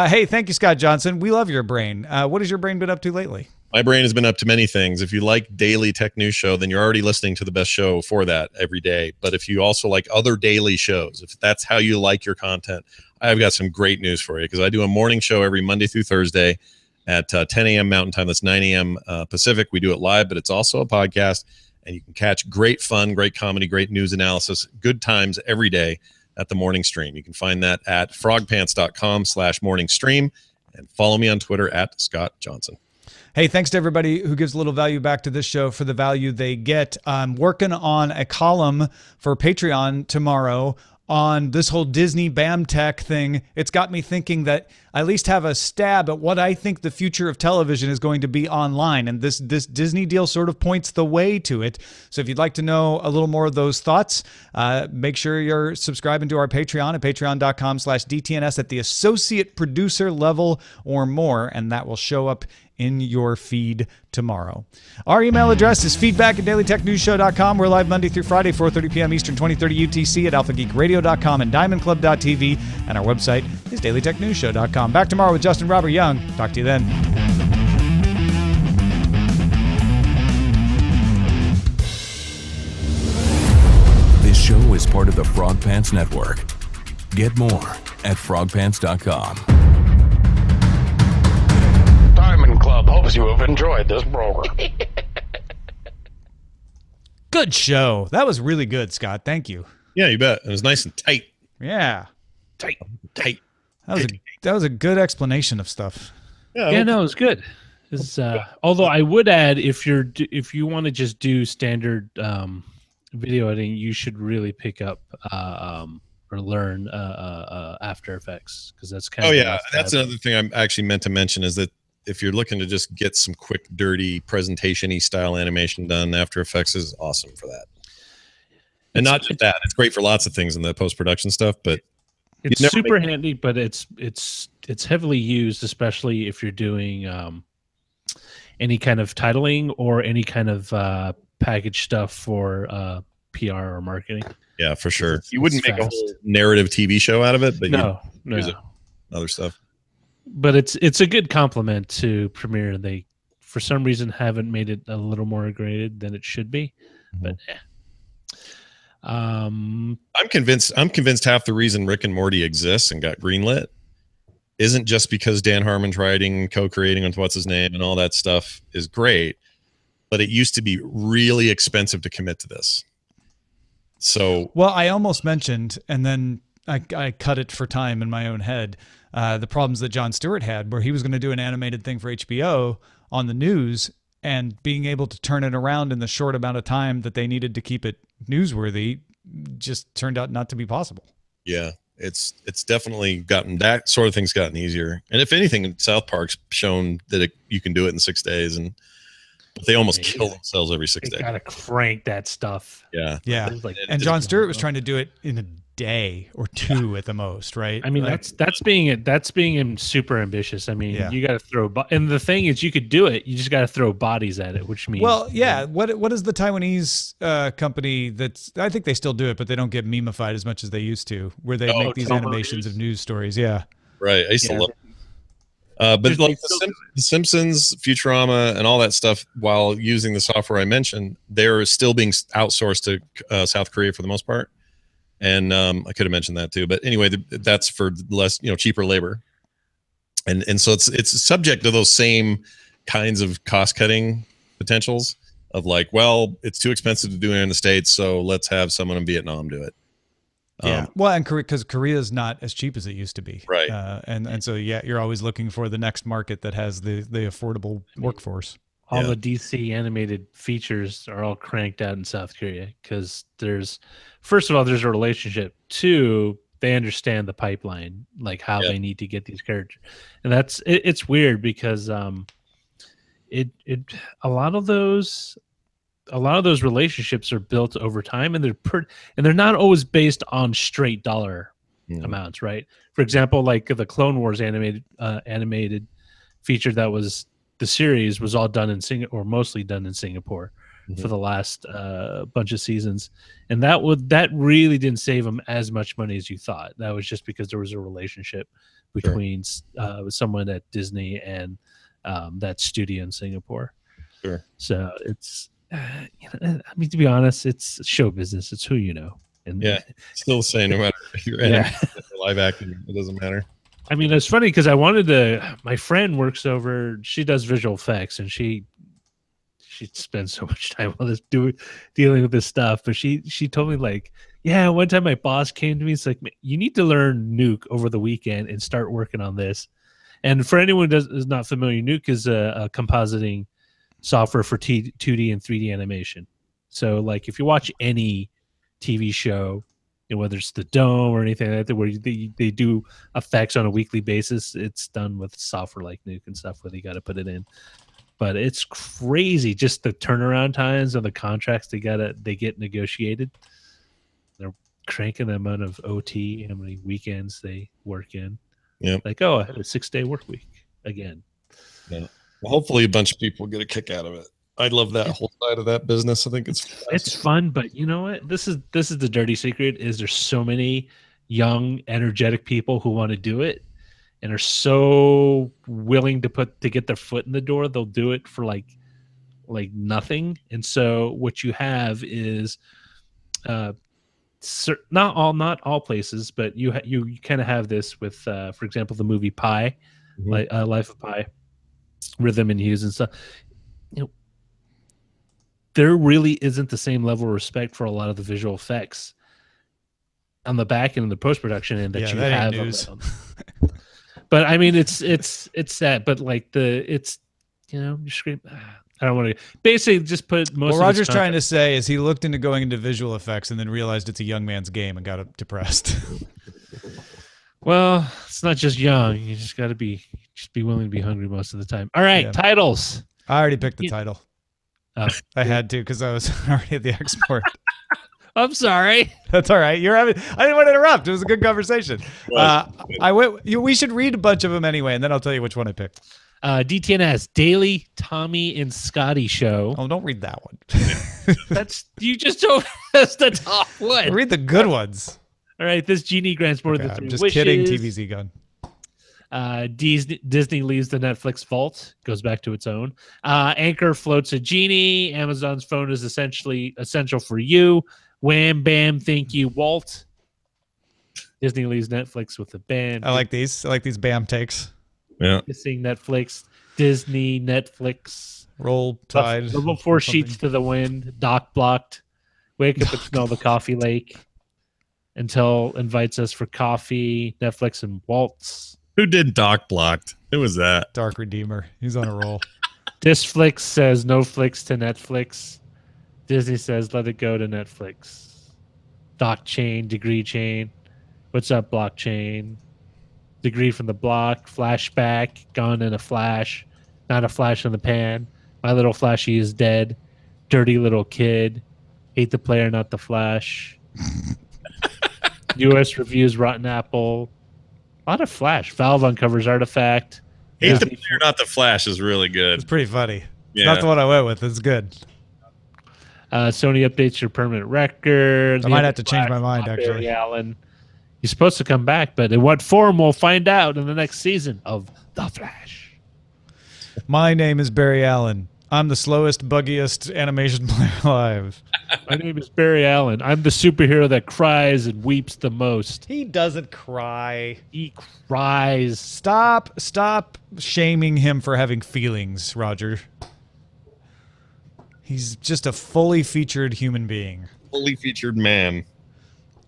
Hey, thank you, Scott Johnson. We love your brain. What has your brain been up to lately? My brain has been up to many things. If you like daily tech news show, then you're already listening to the best show for that every day. But if you also like other daily shows, if that's how you like your content, I've got some great news for you, because I do a morning show every Monday through Thursday at 10 a.m. Mountain Time. That's 9 a.m. Pacific. We do it live, but it's also a podcast, and you can catch great fun, great comedy, great news analysis, good times every day at the morning stream. You can find that at frogpants.com/morning stream, and follow me on Twitter at Scott Johnson. Hey, thanks to everybody who gives a little value back to this show for the value they get. I'm working on a column for Patreon tomorrow on this whole Disney BAMTech thing. It's got me thinking that I at least have a stab at what I think the future of television is going to be online. And this Disney deal sort of points the way to it. So if you'd like to know a little more of those thoughts, make sure you're subscribing to our Patreon at patreon.com/DTNS at the associate producer level or more, and that will show up in your feed tomorrow. Our email address is feedback@dailytechnewsshow.com. We're live Monday through Friday, 4:30 p.m. Eastern, 2030 UTC at alphageekradio.com and diamondclub.tv. And our website is dailytechnewsshow.com. Back tomorrow with Justin Robert Young. Talk to you then. This show is part of the Frog Pants Network. Get more at frogpants.com. Diamond Club hopes you have enjoyed this program. Good show. That was really good, Scott. Thank you. Yeah, you bet. It was nice and tight. Yeah. Tight. That was a good explanation of stuff. Yeah, no, it was good. It's, although I would add, if you want to just do standard video editing, you should really pick up or learn After Effects, because that's kind of. Oh yeah, that's another thing I actually meant to mention, is that if you're looking to just get some quick, dirty presentation-y style animation done, After Effects is awesome for that. And not just that, it's great for lots of things in the post-production stuff, but it's super handy. But it's heavily used, especially if you're doing any kind of titling or any kind of package stuff for PR or marketing. Yeah, for sure. You wouldn't make a whole narrative TV show out of it, but no. Use it, other stuff. But it's a good compliment to Premiere. They, for some reason, haven't made it a little more graded than it should be. But I'm convinced half the reason Rick and Morty exists and got greenlit isn't just because Dan Harmon's writing, co-creating on what's his name, and all that stuff is great, but it used to be really expensive to commit to this. So, well, I almost mentioned, and then I cut it for time in my own head, the problems that Jon Stewart had, where he was going to do an animated thing for HBO on the news, and being able to turn it around in the short amount of time that they needed to keep it newsworthy just turned out not to be possible. Yeah, it's definitely gotten, that sort of thing's gotten easier. And if anything, South Park's shown that you can do it in 6 days, and but they almost kill themselves every 6 days. Gotta crank that stuff. Yeah. Like, and Jon Stewart was trying to do it in a day or two at the most, right? I mean, like, that's being super ambitious. I mean, you got to throw, and the thing is, you could do it. You just got to throw bodies at it, which means, well, yeah. What is the Taiwanese company that's? I think they still do it, but they don't get memified as much as they used to, where they make these animations of news stories. Yeah, right. I used to love it. But like the Simpsons, Futurama, and all that stuff, while using the software I mentioned, they're still being outsourced to South Korea for the most part. And I could have mentioned that too, but anyway, that's for less, cheaper labor. And so it's subject to those same kinds of cost cutting potentials of like, well, it's too expensive to do it in the States, so let's have someone in Vietnam do it. Yeah, well, and because Korea is not as cheap as it used to be, right? And so you're always looking for the next market that has the affordable workforce. all the DC animated features are all cranked out in South Korea because first of all, there's a relationship. Two, they understand the pipeline, like how they need to get these characters, and it's weird because a lot of those relationships are built over time, and they're not always based on straight dollar amounts, right? For example, like the Clone Wars animated feature that was. The series was all done in Singapore, or mostly done in Singapore, for the last bunch of seasons, and that really didn't save them as much money as you thought. That was just because there was a relationship between someone at Disney and that studio in Singapore. Sure. So it's, I mean, to be honest, it's show business. It's who you know. And still the same. No matter if you're live acting, it doesn't matter. I mean, it's funny because my friend works over, she does visual effects, and she spends so much time on this dealing with this stuff. But she told me, like, one time my boss came to me, it's like, you need to learn Nuke over the weekend and start working on this. And for anyone who is not familiar, Nuke is a compositing software for 2D and 3D animation. So like if you watch any TV show, whether it's the Dome or anything like that, where they do effects on a weekly basis, it's done with software like Nuke and stuff where they got to put it in. But it's crazy, just the turnaround times on the contracts they get negotiated. They're cranking the amount of OT, how many weekends they work in. Yeah, like, I had a 6-day work week again. Yeah, well, hopefully a bunch of people get a kick out of it. I love that whole side of that business. I think it's fun, but you know what? This is the dirty secret. Is there's so many young, energetic people who want to do it and are so willing to get their foot in the door. They'll do it for like nothing. And so what you have is, not all places, but you kind of have this with, for example, the movie Pi, Life of Pi, Rhythm and Hues and stuff. There really isn't the same level of respect for a lot of the visual effects on the back end of the post-production end that you have. But I mean, it's that, but like you scream. I don't want to basically just put most. What Roger's trying to say is he looked into going into visual effects and then realized it's a young man's game and got depressed. Well, it's not just young. You just got to be willing to be hungry most of the time. All right, titles. I already picked the title. I had to because I was already at the export. I'm sorry. That's all right. I didn't want to interrupt. It was a good conversation. We should read a bunch of them anyway, and then I'll tell you which one I picked. DTNS, Daily Tommy and Scotty Show. Oh, don't read that one. You just told us the top one. Read the good ones. All right, this genie grants more than 3 just wishes. Kidding, TVZ gun. Disney leaves the Netflix vault, goes back to its own. Anchor floats a genie. Amazon's phone is essentially essential for you. Wham, bam, thank you, Walt. Disney leaves Netflix with a band. I like these bam takes. Yeah. Kissing Netflix, Disney, Netflix. Roll Tide. Level 4 sheets to the wind. Dock blocked. Wake up and smell the coffee lake. Until invites us for coffee. Netflix and Waltz. Who did Doc Blocked? Who was that? Dark Redeemer. He's on a roll. Disflix says no flicks to Netflix. Disney says let it go to Netflix. Doc chain, degree chain. What's up, blockchain? Degree from the block. Flashback. Gone in a flash. Not a flash in the pan. My little flashy is dead. Dirty little kid. Hate the player, not the flash. U.S. reviews Rotten Apple. A lot of Flash. Valve uncovers artifact. Hate the player, not the Flash is really good. It's pretty funny. It's not the one I went with. It's good. Sony updates your permanent record. I might have to change my mind, actually. Barry Allen. He's supposed to come back, but in what form we'll find out in the next season of The Flash. My name is Barry Allen. I'm the slowest, buggiest animation player alive. My name is Barry Allen. I'm the superhero that cries and weeps the most. He doesn't cry. He cries. Stop shaming him for having feelings, Roger. He's just a fully featured human being. Fully featured man.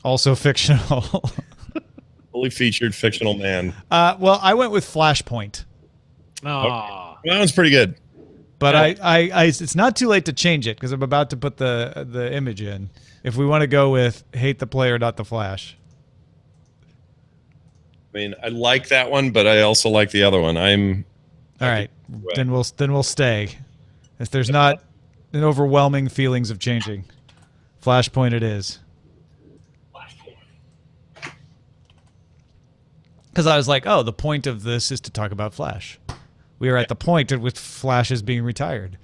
Also fictional. Fully featured fictional man. Well, I went with Flashpoint. Oh. That one's pretty good. But it's not too late to change it because I'm about to put the image in. If we want to go with hate the player, not the Flash. I mean, I like that one, but I also like the other one. All right. Then we'll stay. If there's not an overwhelming feelings of changing, Flashpoint it is. Because I was like, oh, the point of this is to talk about Flash. We are at the point at which Flash is being retired.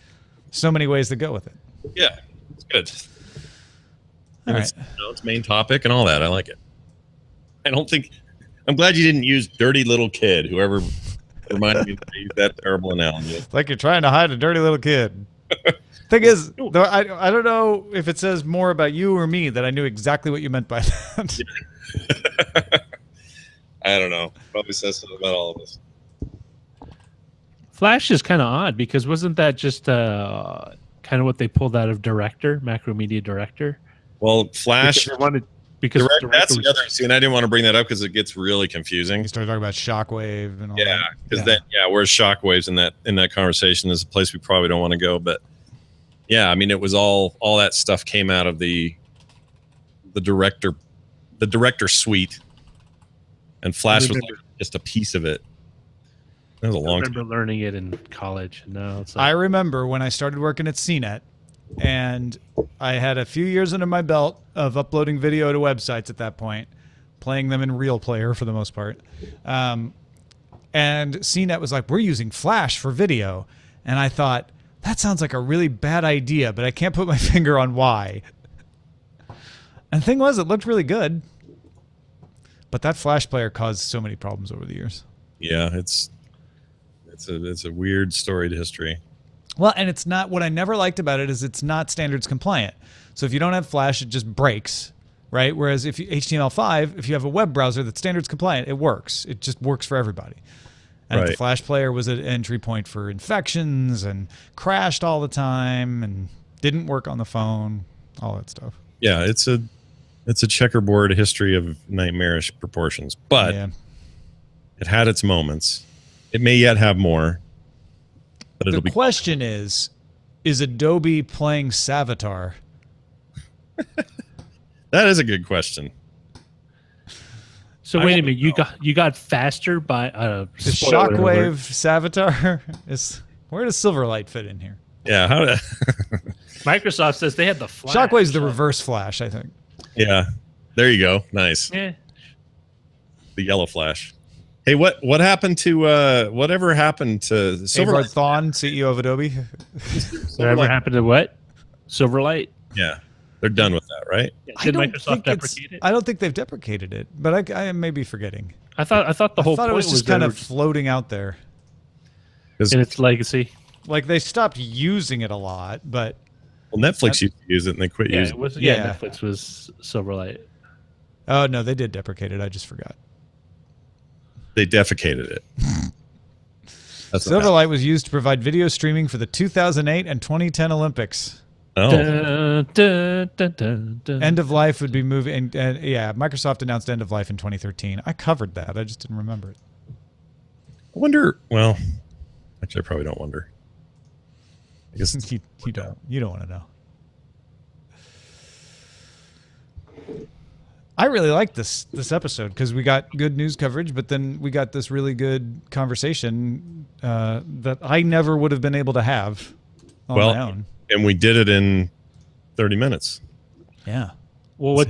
So many ways to go with it. Yeah, it's good. All right. It's, it's main topic and all that. I like it. I'm glad you didn't use dirty little kid, whoever reminded me to use that terrible analogy. It's like you're trying to hide a dirty little kid. Thing is, though, I don't know if it says more about you or me that I knew exactly what you meant by that. I don't know. Probably says something about all of us. Flash is kind of odd because wasn't that just kind of what they pulled out of Director, Macromedia Director? Well, Flash. Because that's the other. See, and I didn't want to bring that up because it gets really confusing. You started talking about Shockwave and all that. Because where's Shockwaves in that conversation is a place we probably don't want to go. But yeah, I mean, it was all that stuff came out of the director suite, and Flash was like just a piece of it. That was a long time. I remember learning it in college. No, it's I remember when I started working at CNET, and I had a few years under my belt of uploading video to websites at that point, playing them in Real Player for the most part. And CNET was like, we're using Flash for video. And I thought, that sounds like a really bad idea, but I can't put my finger on why. And the thing was, it looked really good. But that Flash player caused so many problems over the years. Yeah, it's a weird storied history. Well, and it's not, what I never liked about it is it's not standards compliant. So if you don't have Flash, it just breaks, right? Whereas if you HTML5, if you have a web browser that's standards compliant, it works. It just works for everybody. And the Flash player was an entry point for infections and crashed all the time and didn't work on the phone, all that stuff. Yeah, it's a checkerboard history of nightmarish proportions, but it had its moments. It may yet have more. But the question is Adobe playing Savitar? That is a good question. So wait a minute, you got faster by the Shockwave Savitar where does Silverlight fit in here? Yeah, Microsoft says they had the Flash. Shockwave's the reverse Flash, I think. Yeah, there you go. Nice. Yeah. The yellow Flash. Hey, whatever happened to Silverlight? Thawne, CEO of Adobe? Whatever happened to what? Silverlight? Yeah. They're done with that, right? Yeah, did Microsoft deprecate it? I don't think they've deprecated it, but I may be forgetting. I thought the whole point it was just kind of floating out there. In its legacy. Like they stopped using it a lot, but Netflix used to use it and they quit using it. Netflix was Silverlight. Oh no, they did deprecate it. I just forgot. They defecated it. Silverlight was used to provide video streaming for the 2008 and 2010 Olympics. Oh. End of life would be moving. Microsoft announced end of life in 2013. I covered that. I just didn't remember it. I wonder. Well, actually, I probably don't wonder. I guess you don't. You don't want to know. I really liked this episode because we got good news coverage, but then we got this really good conversation that I never would have been able to have on my own. And we did it in 30 minutes. Yeah. Well,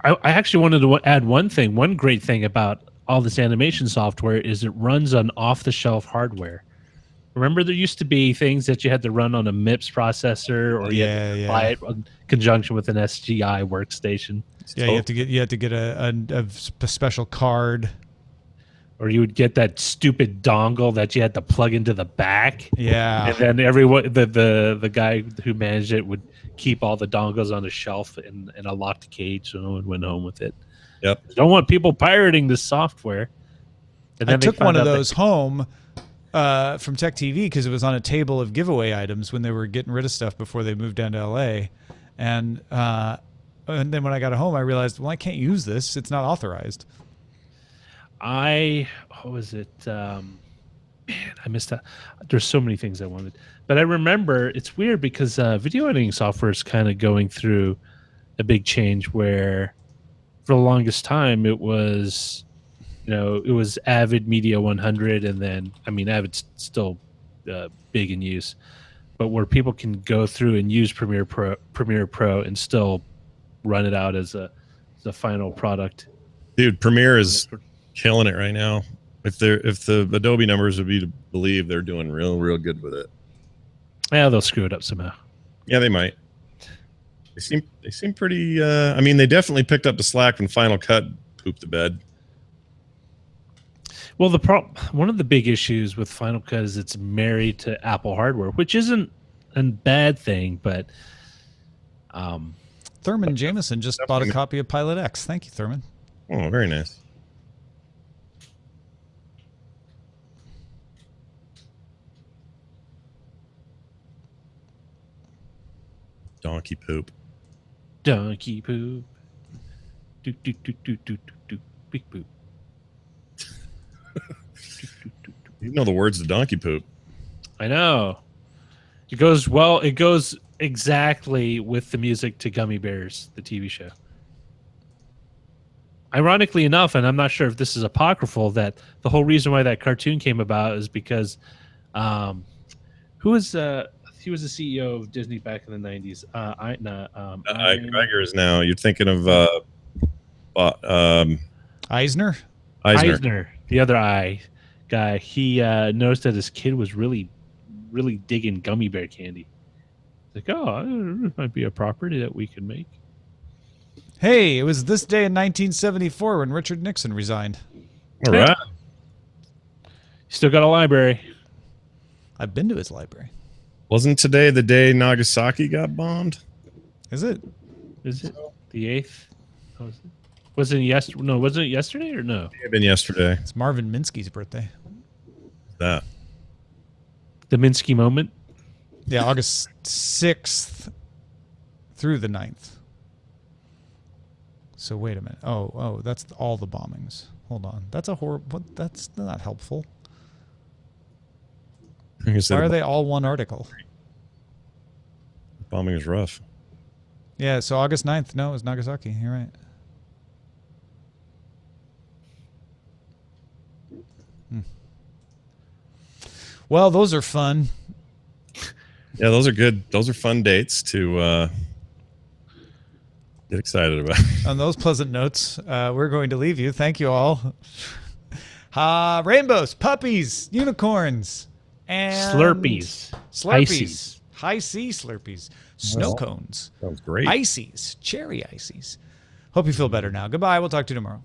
I actually wanted to add one thing. One great thing about all this animation software is it runs on off-the-shelf hardware. Remember, there used to be things that you had to run on a MIPS processor, or you had to buy it in conjunction with an SGI workstation. Yeah, you have to get a special card, or you would get that stupid dongle that you had to plug into the back. Yeah, and then everyone, the guy who managed it would keep all the dongles on a shelf in a locked cage, so no one went home with it. Yep, don't want people pirating this software. And I took one of those home from Tech TV because it was on a table of giveaway items when they were getting rid of stuff before they moved down to LA, and then when I got home, I realized, well, I can't use this. It's not authorized. What was it? Man, I missed that. There's so many things I wanted, but I remember it's weird because video editing software is kind of going through a big change where, for the longest time, it was, it was Avid Media 100, and then Avid's still big in use, but where people can go through and use Premiere Pro and still run it out as a final product. Dude, Premiere is killing it right now. If the Adobe numbers would be to believe, they're doing real good with it. Yeah, they'll screw it up somehow. Yeah, they might. They seem pretty. They definitely picked up the slack when Final Cut pooped the bed. Well, one of the big issues with Final Cut is it's married to Apple hardware, which isn't a bad thing, but Thurman Jameson just bought a copy of Pilot X. Thank you, Thurman. Oh, very nice. Donkey poop. Donkey poop. Do do do do do do big poop. You know the words to donkey poop. I know. It goes exactly with the music to Gummy Bears, the TV show. Ironically enough, and I'm not sure if this is apocryphal, that the whole reason why that cartoon came about is because he was the CEO of Disney back in the 90s. Iger is now. You're thinking of Eisner? Eisner, the other eye guy. He noticed that his kid was really digging gummy bear candy. Like, it might be a property that we could make. Hey, it was this day in 1974 when Richard Nixon resigned. All right. Still got a library. I've been to his library. Wasn't today the day Nagasaki got bombed? Is it? Is it the 8th? Wasn't it yesterday or no? It may have been yesterday. It's Marvin Minsky's birthday. That. The Minsky moment? Yeah, August 6th through the 9th. So wait a minute. Oh, that's all the bombings. Hold on. That's a horrible. That's not helpful. Why are they all one article? Bombing is rough. Yeah, so August 9th. No, it was Nagasaki. You're right. Well, those are fun. Yeah, those are good. Those are fun dates to get excited about. On those pleasant notes, we're going to leave you. Thank you all. Rainbows, puppies, unicorns, and Slurpees. High C Slurpees. Snow cones. Sounds great. Ices. Cherry ices. Hope you feel better now. Goodbye. We'll talk to you tomorrow.